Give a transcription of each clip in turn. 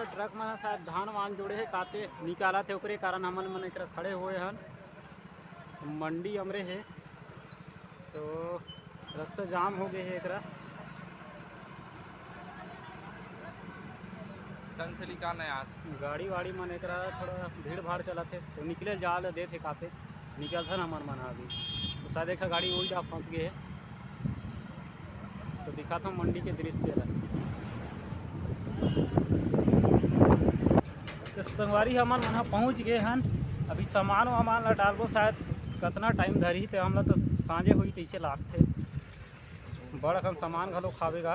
एकरा ट्रक में शायद धान वान जोड़े है काते निकाला थे ओकरे कारण हमन मन एकरा खड़े हुए हन। मंडी हमरे है तो रास्ता जाम हो गए है एकरा संसली का नया गाड़ी वाड़ी मन एकरा थोड़ा भीड़ भाड़ चला थे तो निकले जाल दे थे काते निकल था हमन मन अभी तो शायद एक गाड़ी वही जा पहुँच गए है तो दिखा था मंडी के दृश्य तो संगवारी हमन वहाँ पहुँच गए हन। अभी सामान वामान ला डालबो शायद कितना टाइम धरी तो हम लोग तो सांझे हुई तैसे लागते बड़ा खन सामान घलो खावेगा।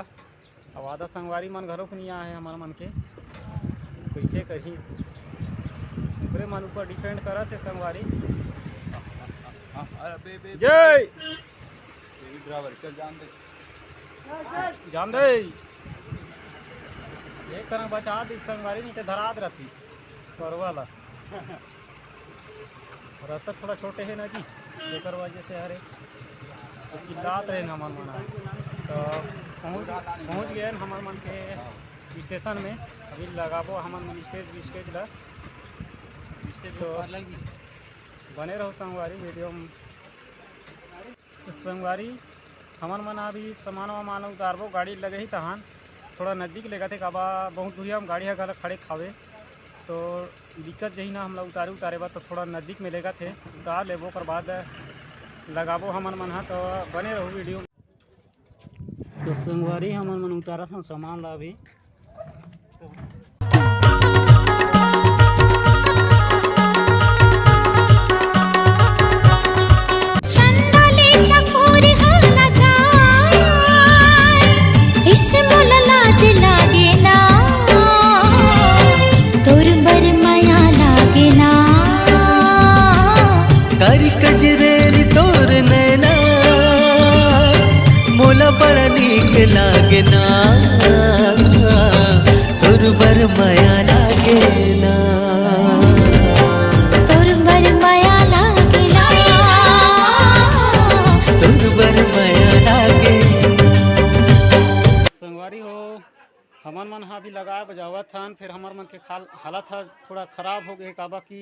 अब आधा संगवारी मन घलो नहीं आए हमारे मन के कैसे कहीं पूरे मन ऊपर डिपेंड करा थे संगवारी। जय ड्राइवर चल जान दे एक तरह बचा दी संगवारी नहीं तो धरा रहतीस परवाला रास्ता थोड़ा छोटे है ना जी लेकर वजह से हरे तो चिल्लात रहे हमार मन तो पहुँच गए हमार मन के स्टेशन में। अभी लगाबो हमार मन स्टेज ला तो बने रहो संगवारी वीडियो में। तो संगवारी हमार मन अभी सामान वामान उतारबो गाड़ी लगे ही तहान थोड़ा नज़दीक लेगा थे काबा बहुत दूरिया हम गाड़ी है खड़े खावे तो दिक्कत यही ना हम लोग उतारे बा तो थोड़ा नज़दीक में लेगा थे उतार लेबो कर बाद लगाबो हमन मन हा तो बने रहो वीडियो। तो संगवारी हमन मन उतारा था सामान ला अभी बड़ा नीक लागे ना तोर बर माया लागे ना तोर बर माया लागे ना तोर बर माया लागे ना। संगवारी हो हमन मन हा भी लगा बजावत थन फिर हमार मन के हालत था थोड़ा खराब हो गए काबा की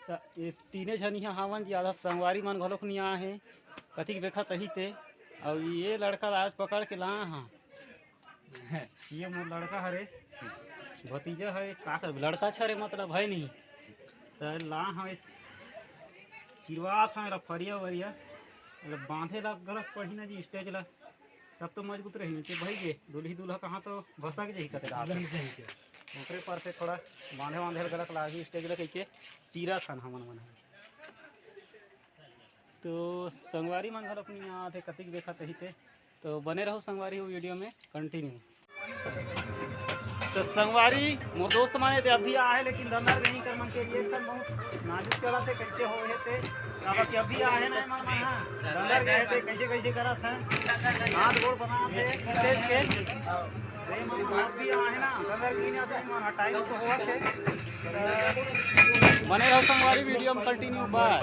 ये तीने झनी हवन ज़्यादा संगवारी मन घलोक नहीं आए हैं कथी देखा तही ते और ये लड़का आज पकड़ के ला हाँ ये मोर लड़का हरे भतीजा है का कर लड़का छरे मतलब है नहीं तो ला हाँ चिरवा था मेरा फरिया वरिया बांधे ला गलत पड़ी ना जी स्टेज ला तब तो मजबूत रही नहीं भाई गे दूल्ही दूल्हा कहाँ तो भसक जाही कते ओकरे पर से थोड़ा बांधे गलत लागी स्टेज ला कह के चीरा था हमन मन तो संगवारी मन घर अपनी यहाँ थे कतिक देखा तही थे तो बने रहो संगवारी हो वीडियो में कंटिन्यू। तो संगवारी मोर दोस्त माने थे अभी आए लेकिन धंधा नहीं कर मन के रिएक्शन बहुत नाजुक करा थे कैसे हो रहे थे कि अभी आए ना मन धंधा गए थे कैसे करा था हाथ गोड़ बना थे स्टेज के अभी आए ना धंधा की ना थे टाइम तो हुआ थे बने रहो संगवारी वीडियो में कंटिन्यू बाय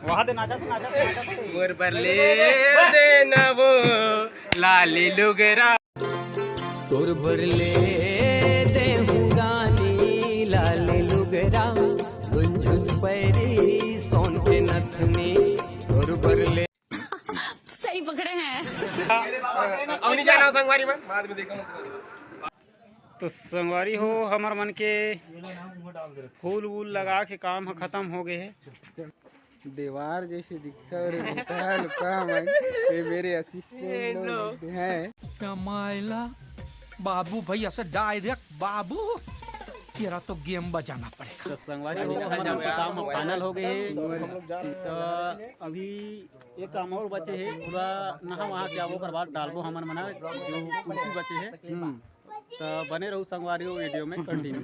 वहाँ दे नाचा मोर पर ले देना वो लाली लुगरा तोर बरले दे गानी लाली लुगरा गुंजुन पैरी सोन के नथनी तोर बरले सही पकड़े हैं अवनी जाना संगवारी में बाद में देखो। तो संगवारी हो हमार मन के फूल वूल लगा के काम खत्म हो गए है दीवार जैसे दिखता है ये मेरे असिस्टेंट हैं कमाइला बाबू भाई ऐसे डायरेक्ट बाबू तेरा तो गेम बजाना पड़ेगा। तो संगवारी हो हमारा काम फाइनल हो गए तो अभी एक काम और बचे है पूरा नहा वहाँ के वो कर बाद डालबो हमन मना जो कुछ बचे है तो बने रहो संगवारी वीडियो में कंटिन्यू।